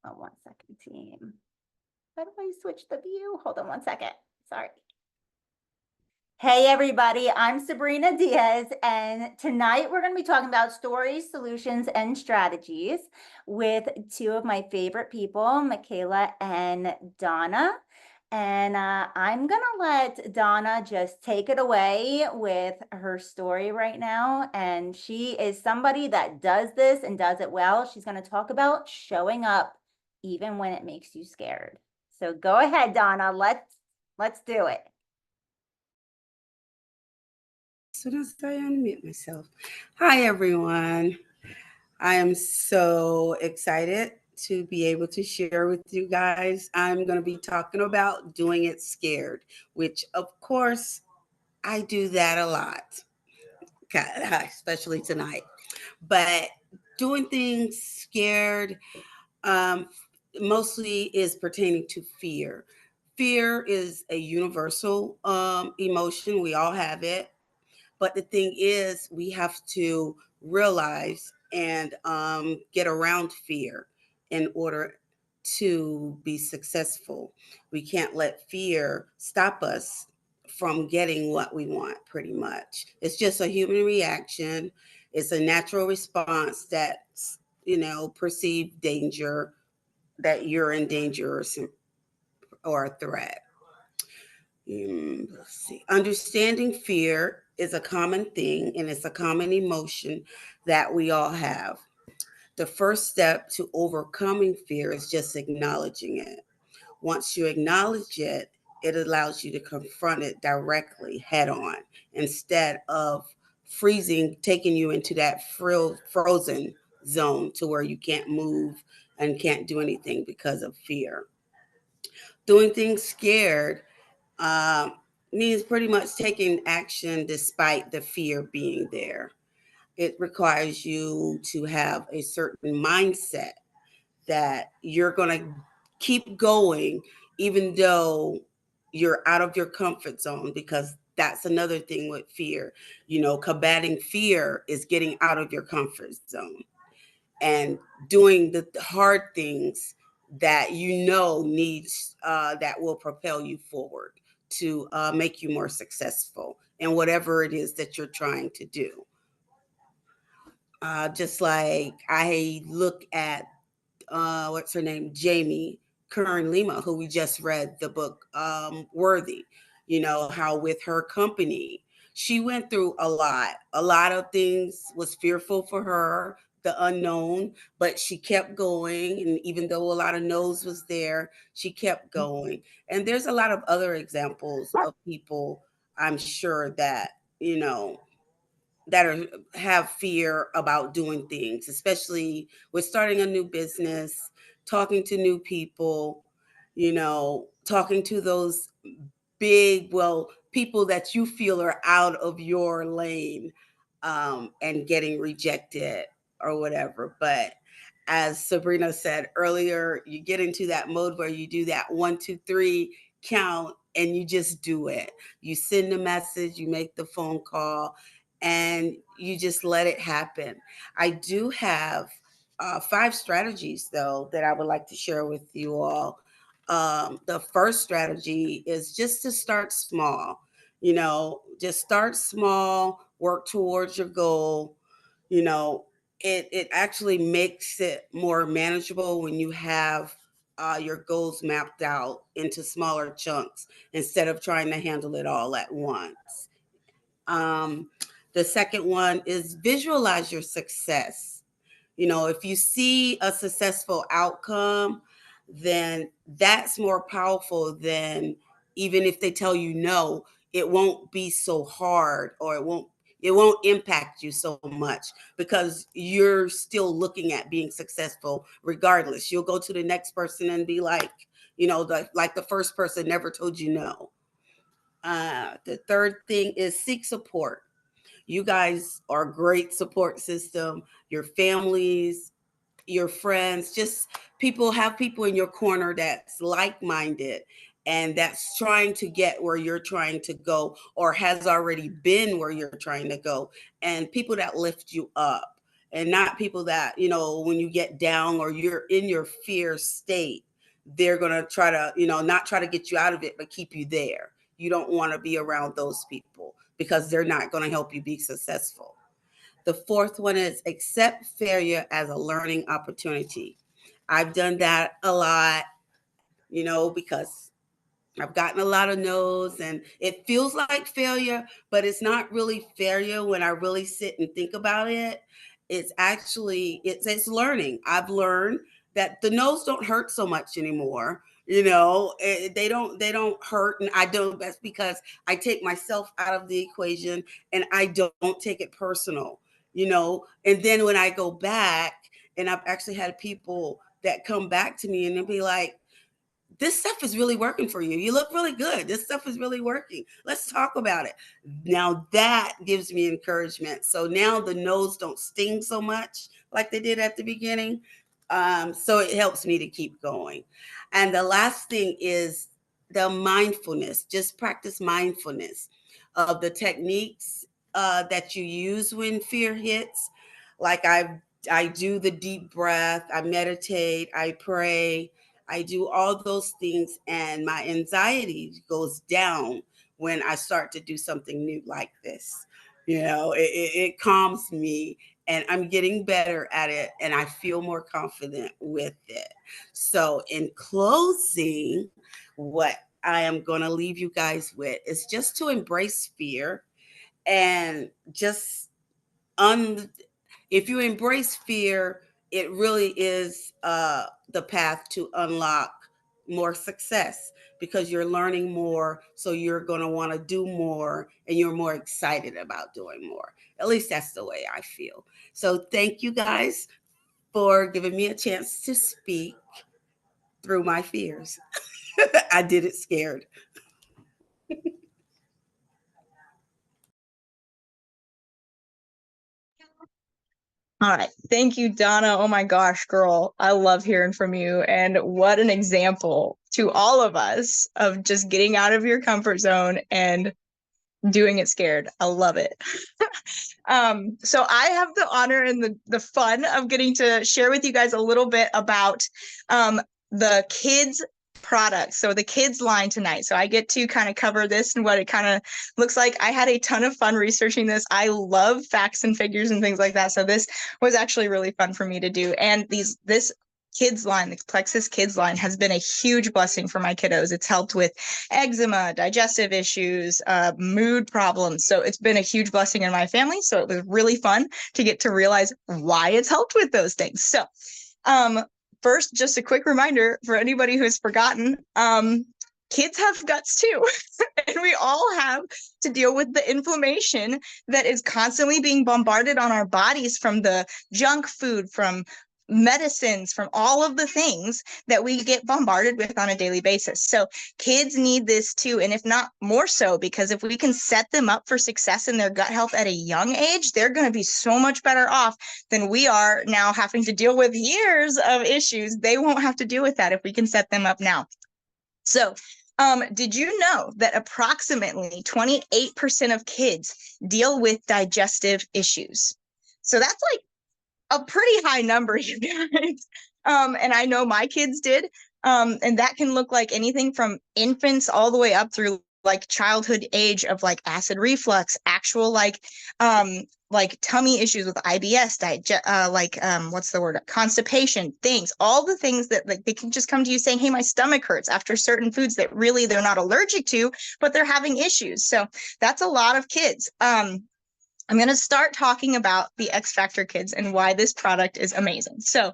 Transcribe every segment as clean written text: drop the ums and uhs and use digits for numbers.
Oh, 1 second, team. How do I switch the view? Hold on 1 second. Sorry. Hey, everybody, I'm Sabrina Diaz, and tonight we're going to be talking about stories, solutions, and strategies with two of my favorite people, Michaela and Donna. And I'm going to let Donna just take it away with her story right now. And she is somebody that does this and does it well. She's going to talk about showing up even when it makes you scared. So go ahead, Donna. Let's do it. So does I unmute myself? Hi, everyone. I am so excited to be able to share with you guys. I'm going to be talking about doing it scared, which, of course, I do that a lot, especially tonight. But doing things scared um, mostly is pertaining to fear. Fear is a universal emotion, we all have it. But the thing is, we have to realize and get around fear in order to be successful. We can't let fear stop us from getting what we want, pretty much. It's just a human reaction, it's a natural response that, perceived danger, that you're in danger or a threat. Let's see. Understanding fear is a common thing and it's a common emotion that we all have. The first step to overcoming fear is just acknowledging it. Once you acknowledge it, it allows you to confront it directly, head on, instead of taking you into that frozen zone to where you can't move and can't do anything because of fear. Doing things scared um, means pretty much taking action despite the fear being there. It requires you to have a certain mindset that you're going to keep going even though you're out of your comfort zone, because that's another thing with fear. Combating fear is getting out of your comfort zone and doing the hard things that needs that will propel you forward to make you more successful in whatever it is that you're trying to do. Just like I look at what's her name, Jamie Kern Lima, who we just read the book Worthy. How with her company, she went through a lot. A lot of things was fearful for her, the unknown, but she kept going. And even though a lot of no's was there, she kept going. And there's a lot of other examples of people, I'm sure, that, you know, have fear about doing things, especially with starting a new business, talking to new people, talking to those people that you feel are out of your lane, and getting rejected or whatever. But as Sabrina said earlier, you get into that mode where you do that 1, 2, 3 count and you just do it. You send a message, you make the phone call, and you just let it happen. I do have 5 strategies, though, that I would like to share with you all. The first strategy is just to start small. Just start small, work towards your goal. You know, it actually makes it more manageable when you have your goals mapped out into smaller chunks instead of trying to handle it all at once. Um, the second one is visualize your success. If you see a successful outcome, then that's more powerful than, even if they tell you no, it won't be so hard, or it won't impact you so much because you're still looking at being successful regardless. You'll go to the next person and be like, like the first person never told you no. The third thing is seek support. You guys are a great support system. Your families, your friends, just have people in your corner that's like minded and that's trying to get where you're trying to go or has already been where you're trying to go, and people that lift you up and not people that, when you get down or you're in your fear state, they're going to try to, not try to get you out of it, but keep you there. You don't want to be around those people because they're not going to help you be successful. The fourth one is accept failure as a learning opportunity. I've done that a lot, because I've gotten a lot of no's and it feels like failure, but it's not really failure when I really sit and think about it. It's actually it's learning. I've learned that the no's don't hurt so much anymore. They don't hurt, and I don't. That's because I take myself out of the equation and I don't take it personal. And then when I go back, and I've actually had people that come back to me and they'll be like, this stuff is really working for you. You look really good. This stuff is really working. Let's talk about it. Now that gives me encouragement. So now the no's don't sting so much like they did at the beginning. So it helps me to keep going. And the last thing is the mindfulness. Just practice mindfulness of the techniques that you use when fear hits. Like I do the deep breath, I meditate, I pray, I do all those things, and my anxiety goes down when I start to do something new like this. It calms me, and I'm getting better at it, and I feel more confident with it. So, in closing, what I am going to leave you guys with is just to embrace fear and just un if you embrace fear, it really is the path to unlock more success because you're learning more. So you're going to want to do more and you're more excited about doing more. At least that's the way I feel. So thank you guys for giving me a chance to speak through my fears. I did it scared. All right. Thank you, Donna. Oh my gosh, girl. I love hearing from you. And what an example to all of us of just getting out of your comfort zone and doing it scared. I love it. So I have the honor and the fun of getting to share with you guys a little bit about the kids products. So the kids line tonight. So I get to kind of cover this and what it kind of looks like. I had a ton of fun researching this. I love facts and figures and things like that. So this was actually really fun for me to do. And this kids line, the Plexus Kids line, has been a huge blessing for my kiddos. It's helped with eczema, digestive issues, mood problems. So it's been a huge blessing in my family. So it was really fun to get to realize why it's helped with those things. So first, just a quick reminder for anybody who's forgotten, kids have guts too. And we all have to deal with the inflammation that is constantly being bombarded on our bodies from the junk food, from medicines, from all of the things that we get bombarded with on a daily basis. So kids need this too, and if not more so, because if we can set them up for success in their gut health at a young age, they're going to be so much better off than we are now having to deal with years of issues. They won't have to deal with that if we can set them up now. So did you know that approximately 28% of kids deal with digestive issues? So that's like a pretty high number, you guys. And I know my kids did. And that can look like anything from infants all the way up through like childhood age of like acid reflux, actual like tummy issues with IBS, what's the word? Constipation, things, all the things that like they can just come to you saying, hey, my stomach hurts after certain foods that really they're not allergic to, but they're having issues. So that's a lot of kids. I'm going to start talking about the X Factor Kids and why this product is amazing. So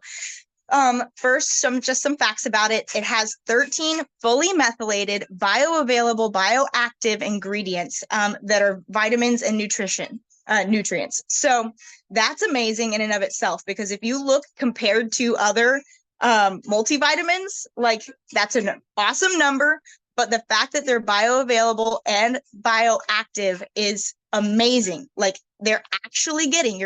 first, some facts about it. It has 13 fully methylated, bioavailable, bioactive ingredients that are vitamins and nutrients. So that's amazing in and of itself, because if you look compared to other multivitamins, like that's an awesome number. But the fact that they're bioavailable and bioactive is amazing. Like your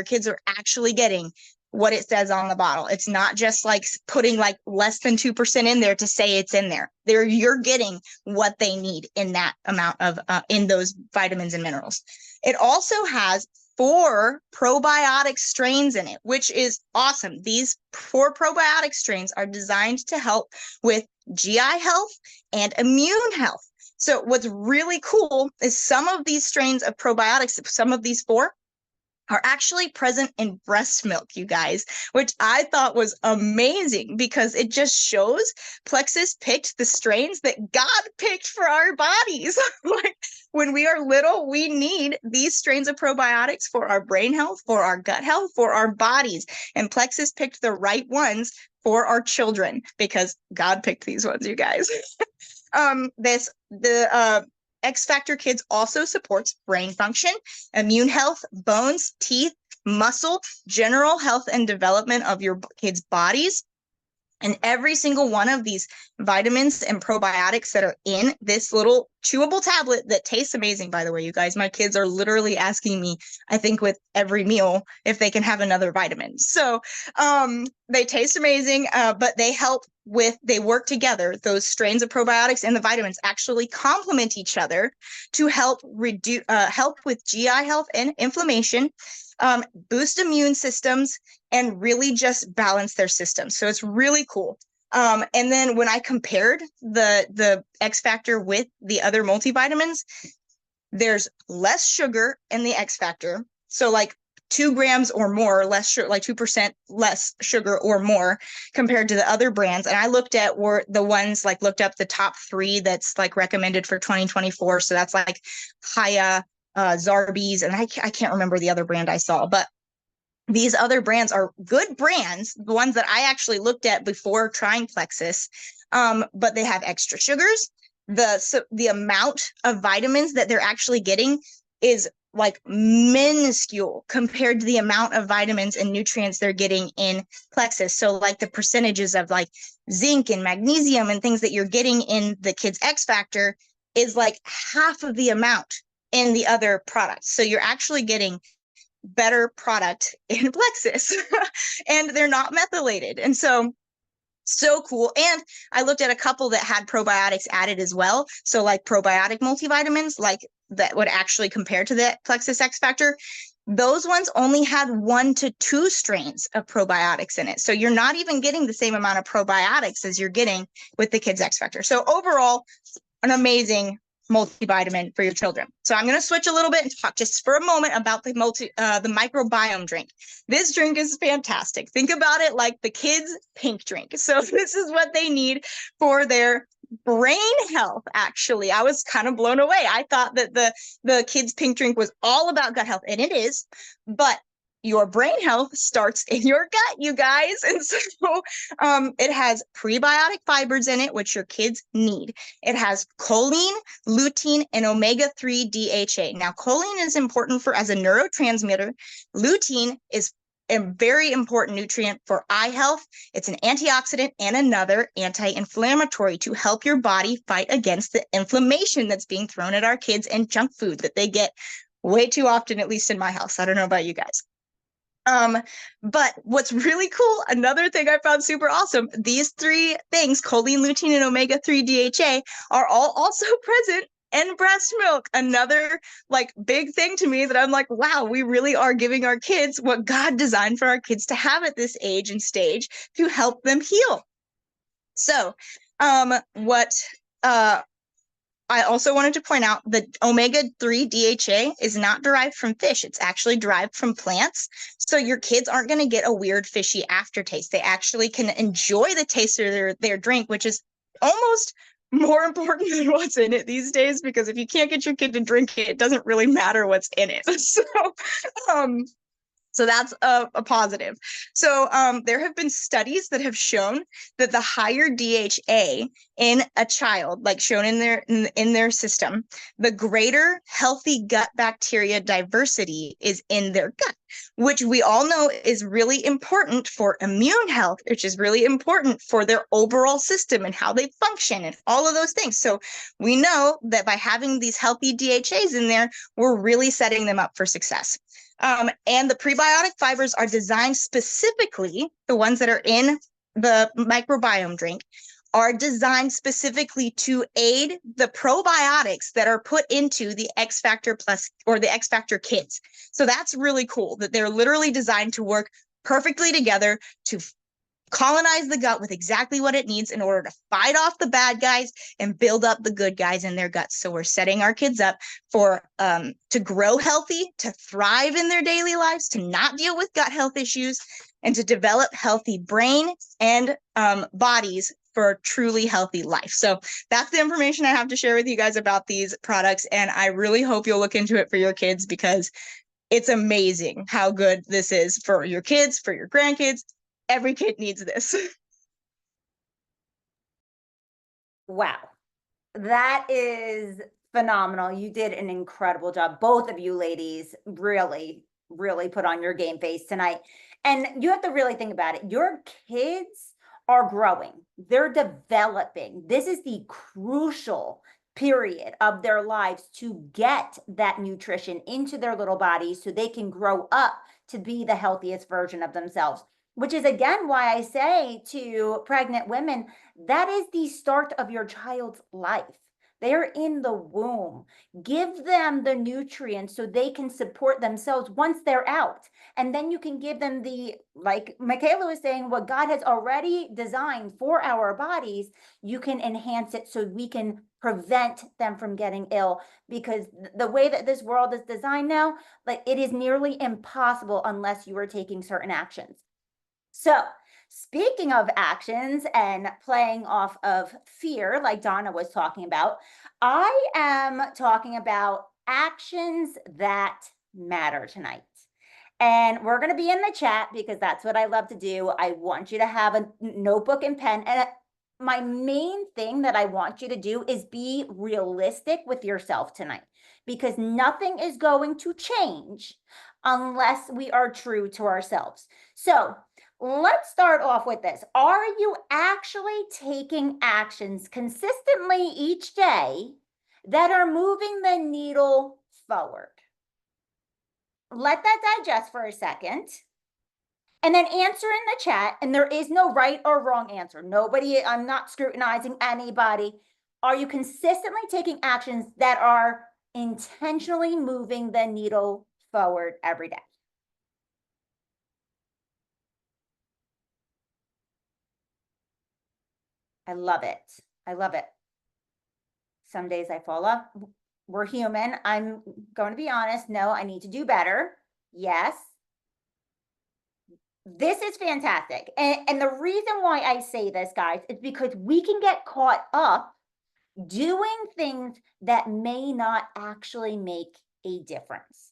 kids are actually getting what it says on the bottle. It's not just like putting like less than 2% in there to say it's in there. You're getting what they need in that amount of in those vitamins and minerals. It also has 4 probiotic strains in it, which is awesome. These 4 probiotic strains are designed to help with GI health and immune health. So what's really cool is some of these strains of probiotics, some of these 4, are actually present in breast milk, you guys, which I thought was amazing because it just shows Plexus picked the strains that God picked for our bodies. Like when we are little, we need these strains of probiotics for our brain health, for our gut health, for our bodies. And Plexus picked the right ones for our children because God picked these ones, you guys. The X Factor Kids also supports brain function, immune health, bones, teeth, muscle, general health and development of your kids' bodies. And every single one of these vitamins and probiotics that are in this little chewable tablet that tastes amazing, by the way, you guys, my kids are literally asking me, I think with every meal, if they can have another vitamin. So they taste amazing, but they work together. Those strains of probiotics and the vitamins actually complement each other to help with GI health and inflammation, boost immune systems, and really just balance their system. So it's really cool. And then when I compared the X Factor with the other multivitamins, there's less sugar in the X Factor. So like 2 grams or more, less sugar, like 2% less sugar or more compared to the other brands. And I looked up the top 3 that's like recommended for 2024. So that's like Haya, Zarbee's, and I can't remember the other brand I saw, but these other brands are good brands, the ones that I actually looked at before trying Plexus, but they have extra sugars. The amount of vitamins that they're actually getting is like minuscule compared to the amount of vitamins and nutrients they're getting in Plexus. So like the percentages of like zinc and magnesium and things that you're getting in the Kids X Factor is like half of the amount in the other products. So you're actually getting better product in Plexus and they're not methylated. And so cool. And I looked at a couple that had probiotics added as well. So like probiotic multivitamins, like that would actually compare to the Plexus X Factor. Those ones only had 1 to 2 strains of probiotics in it. So you're not even getting the same amount of probiotics as you're getting with the Kids X Factor. So overall, an amazing multivitamin for your children. So I'm going to switch a little bit and talk just for a moment about the microbiome drink. This drink is fantastic. Think about it like the kids' pink drink. So this is what they need for their brain health. Actually, I was kind of blown away. I thought that the kids' pink drink was all about gut health, and it is, but your brain health starts in your gut, you guys. And so it has prebiotic fibers in it, which your kids need. It has choline, lutein, and omega-3 DHA. Now, choline is important as a neurotransmitter. Lutein is a very important nutrient for eye health. It's an antioxidant and another anti-inflammatory to help your body fight against the inflammation that's being thrown at our kids and junk food that they get way too often, at least in my house. I don't know about you guys. But what's really cool, another thing I found super awesome, these 3 things, choline, lutein, and omega-3 DHA, are all also present in breast milk. Another like big thing to me that I'm like, wow, we really are giving our kids what God designed for our kids to have at this age and stage to help them heal. So, I also wanted to point out that omega-3 DHA is not derived from fish. It's actually derived from plants. So your kids aren't going to get a weird fishy aftertaste. They actually can enjoy the taste of their drink, which is almost more important than what's in it these days, because if you can't get your kid to drink it, it doesn't really matter what's in it. So that's a positive. So there have been studies that have shown that the higher DHA in a child, like shown in their system, the greater healthy gut bacteria diversity is in their gut, which we all know is really important for immune health, which is really important for their overall system and how they function and all of those things. So we know that by having these healthy DHAs in there, we're really setting them up for success. And the prebiotic fibers are designed specifically, the ones that are in the microbiome drink, are designed specifically to aid the probiotics that are put into the X Factor Plus or the X Factor Kids. So that's really cool that they're literally designed to work perfectly together to colonize the gut with exactly what it needs in order to fight off the bad guys and build up the good guys in their guts. So we're setting our kids up for to grow healthy, to thrive in their daily lives, to not deal with gut health issues, and to develop healthy brain and bodies for a truly healthy life. So that's the information I have to share with you guys about these products. And I really hope you'll look into it for your kids, because it's amazing how good this is for your kids, for your grandkids. Every kid needs this. Wow. That is phenomenal. You did an incredible job. Both of you ladies really, really put on your game face tonight. And you have to really think about it. Your kids are growing, they're developing. This is the crucial period of their lives to get that nutrition into their little bodies so they can grow up to be the healthiest version of themselves. Which is again why I say to pregnant women, that is the start of your child's life. They're in the womb. Give them the nutrients so they can support themselves once they're out. And then you can give them like Michaela was saying, what God has already designed for our bodies, you can enhance it so we can prevent them from getting ill. Because the way that this world is designed now, like it is nearly impossible unless you are taking certain actions. So, speaking of actions and playing off of fear, like Donna was talking about, I am talking about actions that matter tonight. And we're going to be in the chat because that's what I love to do. I want you to have a notebook and pen. And my main thing that I want you to do is be realistic with yourself tonight, because nothing is going to change unless we are true to ourselves. So, let's start off with this. Are you actually taking actions consistently each day that are moving the needle forward? Let that digest for a second. And then answer in the chat. And there is no right or wrong answer. Nobody, I'm not scrutinizing anybody. Are you consistently taking actions that are intentionally moving the needle forward every day? I love it. I love it. Some days I fall off. We're human. I'm going to be honest. No, I need to do better. Yes. This is fantastic. And the reason why I say this, guys, is because we can get caught up doing things that may not actually make a difference.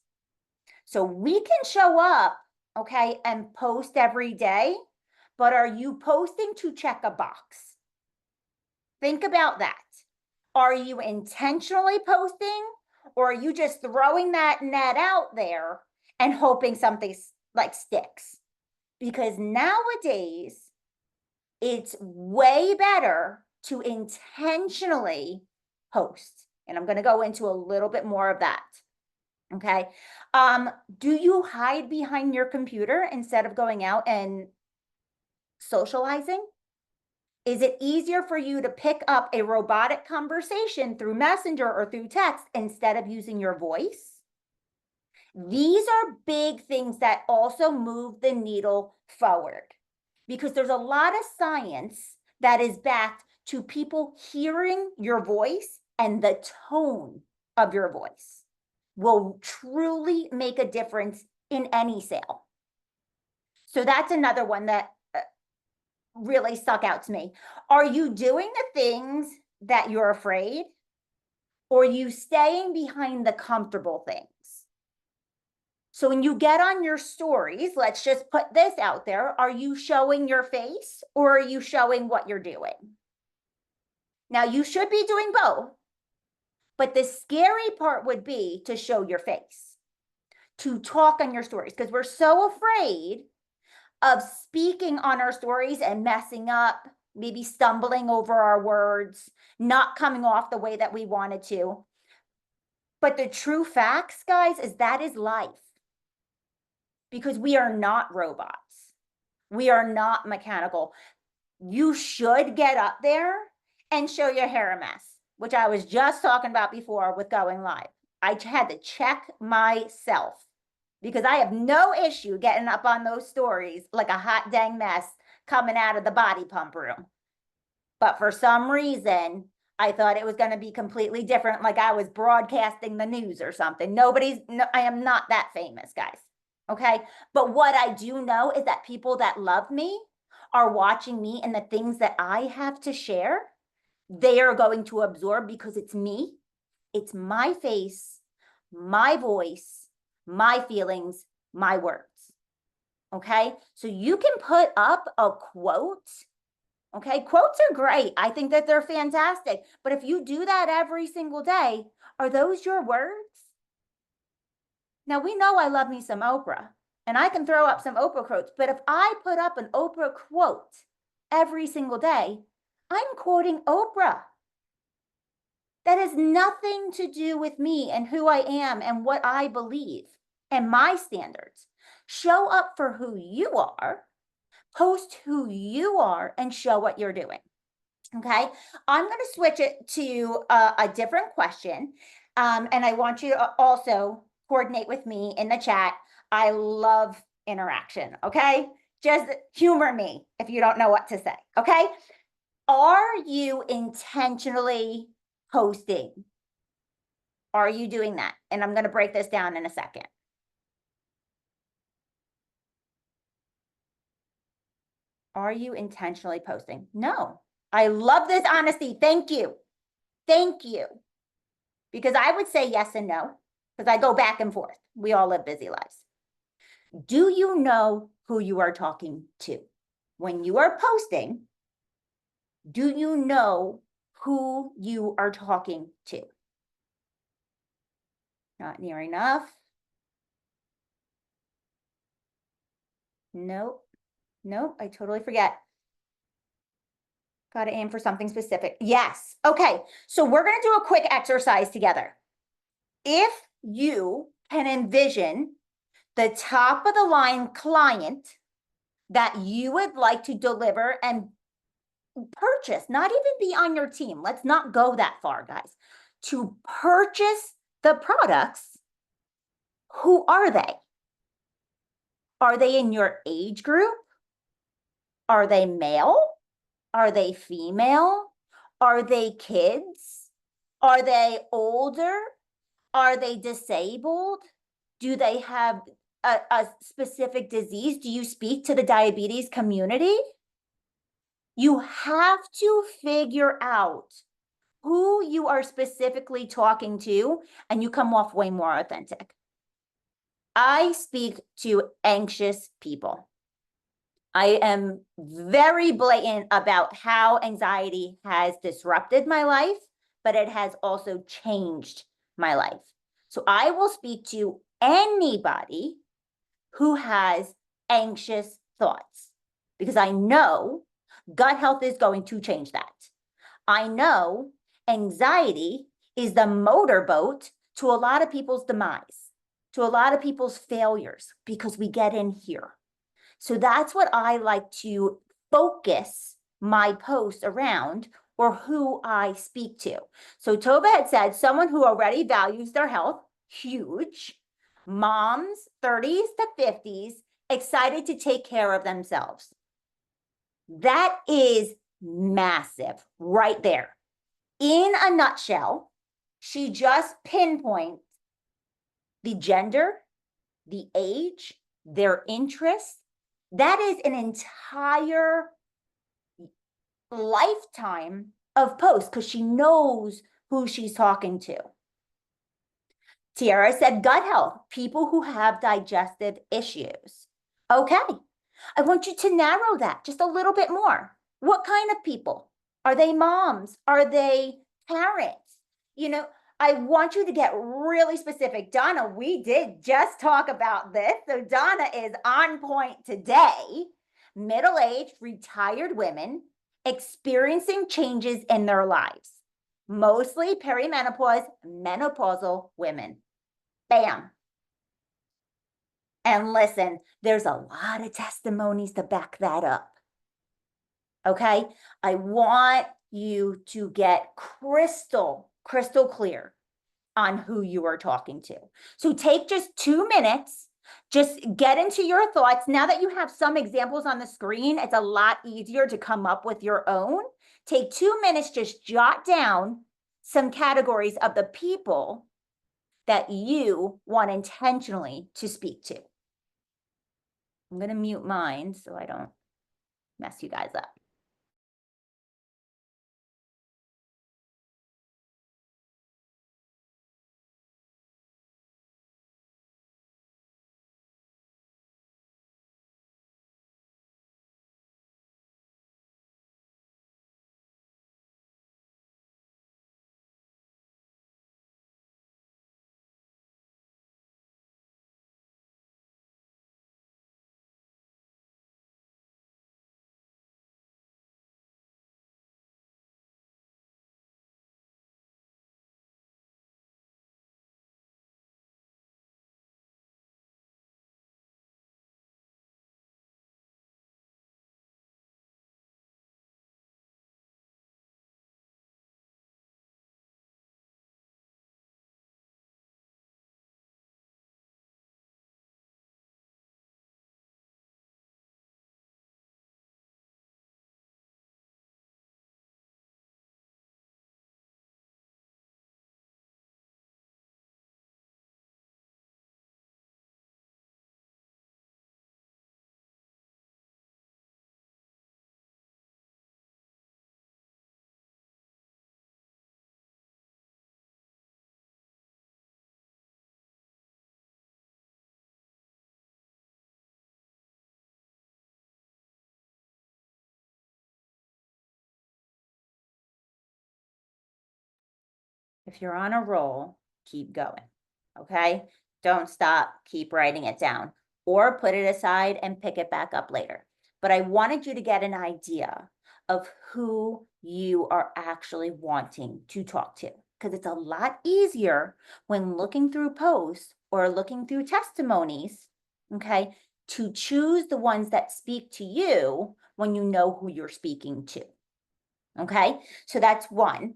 So we can show up, okay, and post every day, but are you posting to check a box? Think about that. Are you intentionally posting, or are you just throwing that net out there and hoping something like sticks? Because nowadays, it's way better to intentionally post. And I'm going to go into a little bit more of that. Okay. Do you hide behind your computer instead of going out and socializing? Is it easier for you to pick up a robotic conversation through Messenger or through text instead of using your voice? These are big things that also move the needle forward, because there's a lot of science that is backed to people hearing your voice, and the tone of your voice will truly make a difference in any sale. So that's another one that really stuck out to me. Are you doing the things that you're afraid, or are you staying behind the comfortable things? So when you get on your stories, let's just put this out there. Are you showing your face, or are you showing what you're doing? Now, you should be doing both, but the scary part would be to show your face, to talk on your stories, because we're so afraid of speaking on our stories and messing up, maybe stumbling over our words, not coming off the way that we wanted to. But the true facts, guys, is that is life. Because we are not robots. We are not mechanical. you should get up there and show your hair a mess, which I was just talking about before with going live. I had to check myself because I have no issue getting up on those stories like a hot dang mess coming out of the body pump room. But for some reason, I thought it was going to be completely different, like I was broadcasting the news or something. I am not that famous, guys. Okay. But what I do know is that people that love me are watching me, and the things that I have to share, they are going to absorb because it's me. It's my face, my voice, my feelings, my words. Okay. So you can put up a quote. Okay. Quotes are great. I think that they're fantastic. But if you do that every single day, are those your words? Now, we know I love me some Oprah, and I can throw up some Oprah quotes. But if I put up an Oprah quote every single day, I'm quoting Oprah. That has nothing to do with me and who I am and what I believe and my standards. Show up for who you are, post who you are, and show what you're doing. Okay, I'm going to switch it to a different question. And I want you to also coordinate with me in the chat. I love interaction. Okay, just humor me if you don't know what to say. Okay, are you intentionally posting? Are you doing that? And I'm going to break this down in a second. Are you intentionally posting? No. I love this honesty. Thank you. Thank you. Because I would say yes and no, because I go back and forth. We all live busy lives. Do you know who you are talking to? When you are posting, do you know who you are talking to? Not near enough. Nope. Nope, I totally forget. Got to aim for something specific. Yes. Okay. So we're going to do a quick exercise together. If you can envision the top of the line client that you would like to deliver and purchase, not even be on your team. Let's not go that far, guys. To purchase the products, who are they? Are they in your age group? Are they male? Are they female? Are they kids? Are they older? Are they disabled? Do they have a specific disease? Do you speak to the diabetes community? You have to figure out who you are specifically talking to, and you come off way more authentic. I speak to anxious people. I am very blatant about how anxiety has disrupted my life, but it has also changed my life. So I will speak to anybody who has anxious thoughts because I know gut health is going to change that. I know anxiety is the motorboat to a lot of people's demise, to a lot of people's failures, because we get in here. So that's what I like to focus my posts around, or who I speak to. So Tova had said someone who already values their health, huge. Moms, 30s to 50s, excited to take care of themselves. That is massive right there. In a nutshell, she just pinpoints the gender, the age, their interests. That is an entire lifetime of posts because she knows who she's talking to. Tiara said gut health, people who have digestive issues. Okay, I want you to narrow that just a little bit more. What kind of people? Are they moms? Are they parents? You know, I want you to get really specific. Donna, we did just talk about this. So Donna is on point today. Middle-aged, retired women experiencing changes in their lives, mostly perimenopause, menopausal women. Bam. And listen, there's a lot of testimonies to back that up. Okay. I want you to get crystal clear on who you are talking to. So take just 2 minutes, just get into your thoughts. Now that you have some examples on the screen, it's a lot easier to come up with your own. Take 2 minutes, just jot down some categories of the people that you want intentionally to speak to. I'm going to mute mine so I don't mess you guys up. If you're on a roll, keep going, okay? Don't stop, keep writing it down, or put it aside and pick it back up later. But I wanted you to get an idea of who you are actually wanting to talk to, because it's a lot easier when looking through posts or looking through testimonies, okay, to choose the ones that speak to you when you know who you're speaking to. Okay, so that's one.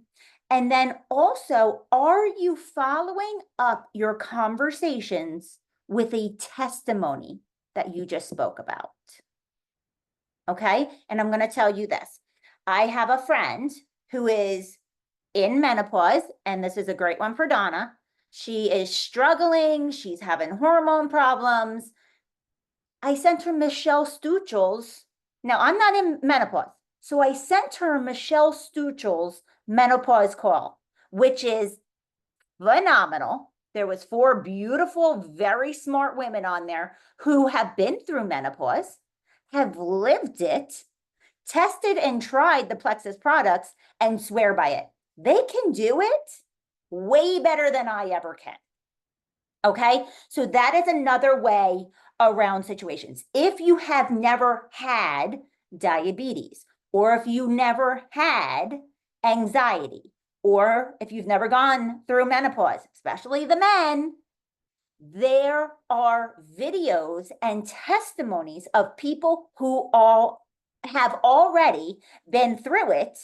And then also, are you following up your conversations with a testimony that you just spoke about? Okay, and I'm going to tell you this. I have a friend who is in menopause, and this is a great one for Donna. She is struggling. She's having hormone problems. I sent her Michelle Stuchel's. Now, I'm not in menopause. So I sent her Michelle Stuchel's menopause call, which is phenomenal. There was 4 beautiful, very smart women on there who have been through menopause, have lived it, tested and tried the Plexus products, and swear by it. They can do it way better than I ever can. Okay, so that is another way around situations. If you have never had diabetes, or if you never had anxiety, or if you've never gone through menopause, especially the men, there are videos and testimonies of people who all have already been through it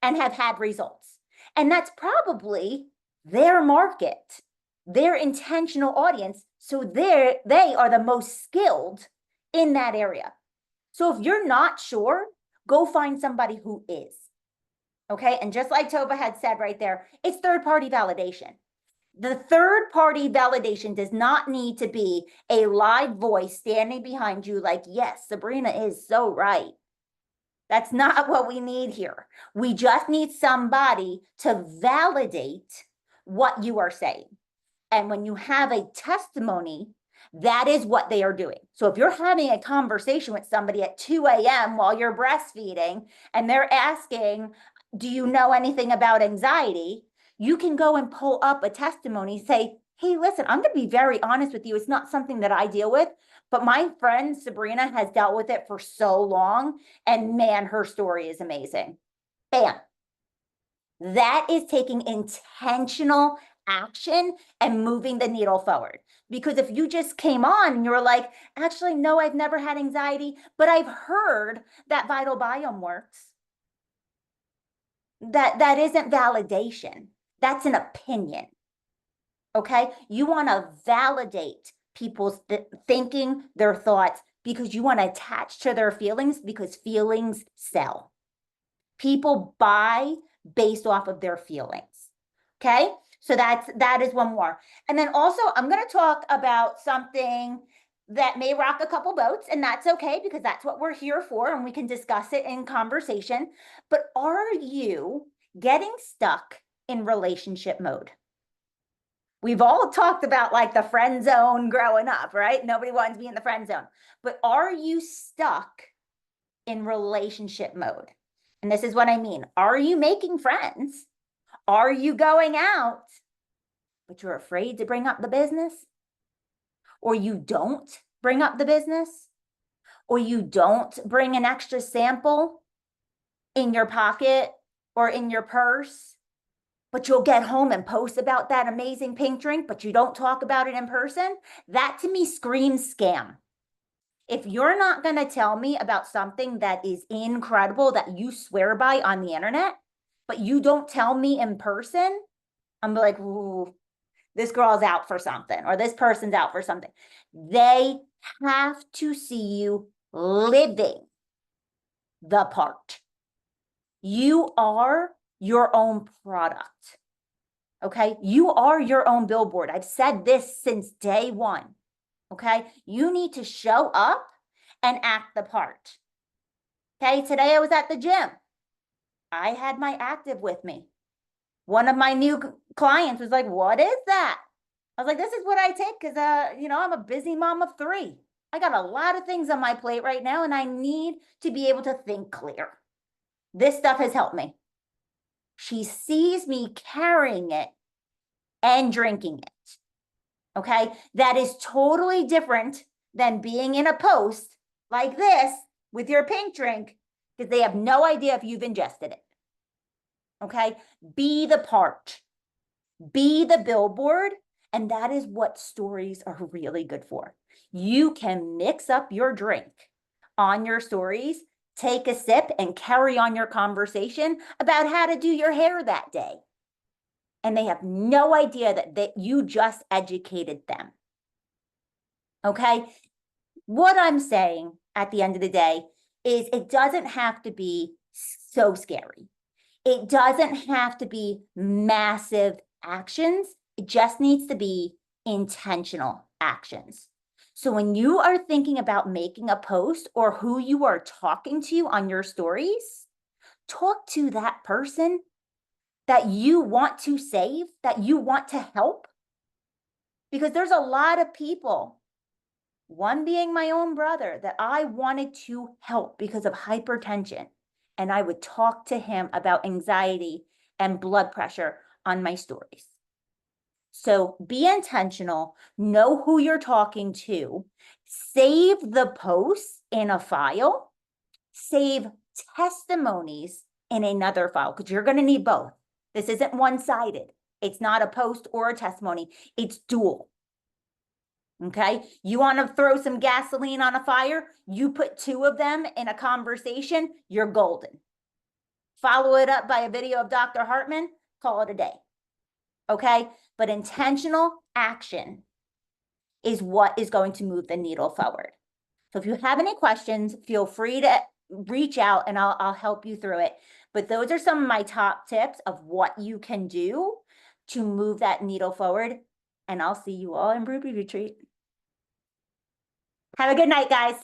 and have had results. And that's probably their market, their intentional audience. So they are the most skilled in that area. So if you're not sure, go find somebody who is. Okay. And just like Tova had said right there, it's third-party validation. The third-party validation does not need to be a live voice standing behind you like, yes, Sabrina is so right. That's not what we need here. We just need somebody to validate what you are saying. And when you have a testimony, that is what they are doing. So if you're having a conversation with somebody at 2 a.m. while you're breastfeeding and they're asking, do you know anything about anxiety? You can go and pull up a testimony, say, hey, listen, I'm going to be very honest with you. It's not something that I deal with, but my friend Sabrina has dealt with it for so long. And man, her story is amazing. Bam. That is taking intentional action and moving the needle forward. Because if you just came on and you were like, actually, no, I've never had anxiety, but I've heard that Vital Biome works. That isn't validation. That's an opinion. Okay? You want to validate people's thinking, their thoughts, because you want to attach to their feelings, because feelings sell. People buy based off of their feelings. Okay? So that is one more. And then also, I'm going to talk about something that may rock a couple boats, and that's okay, because that's what we're here for, and we can discuss it in conversation. But are you getting stuck in relationship mode? We've all talked about like the friend zone growing up, right? Nobody wants to be in the friend zone. But are you stuck in relationship mode? And this is what I mean. Are you making friends? Are you going out, but you're afraid to bring up the business? Or you don't bring up the business? Or you don't bring an extra sample in your pocket or in your purse? But you'll get home and post about that amazing pink drink, but you don't talk about it in person? That to me screams scam. If you're not going to tell me about something that is incredible that you swear by on the internet, but you don't tell me in person, I'm like, ooh, this girl's out for something, or this person's out for something. They have to see you living the part. You are your own product. Okay? You are your own billboard. I've said this since day one. Okay? You need to show up and act the part. Okay? Today I was at the gym. I had my active with me. One of my new clients was like, "What is that?" I was like, "This is what I take because I'm a busy mom of 3. I got a lot of things on my plate right now, and I need to be able to think clear. This stuff has helped me." She sees me carrying it and drinking it. Okay? That is totally different than being in a post like this with your pink drink, because they have no idea if you've ingested it. Okay? Be the part. Be the billboard. And that is what stories are really good for. You can mix up your drink on your stories, take a sip, and carry on your conversation about how to do your hair that day. And they have no idea that you just educated them. Okay? What I'm saying at the end of the day is it doesn't have to be so scary. It doesn't have to be massive actions. It just needs to be intentional actions. So when you are thinking about making a post or who you are talking to on your stories, talk to that person that you want to save, that you want to help. Because there's a lot of people, one being my own brother, that I wanted to help because of hypertension. And I would talk to him about anxiety and blood pressure on my stories. So be intentional, know who you're talking to, save the posts in a file, save testimonies in another file, because you're going to need both. This isn't one-sided. It's not a post or a testimony. It's dual. Okay? You want to throw some gasoline on a fire? You put 2 of them in a conversation, you're golden. Follow it up by a video of Dr. Hartman, call it a day. Okay? But intentional action is what is going to move the needle forward. So if you have any questions, feel free to reach out and I'll help you through it. But those are some of my top tips of what you can do to move that needle forward. And I'll see you all in Ruby Retreat. Have a good night, guys.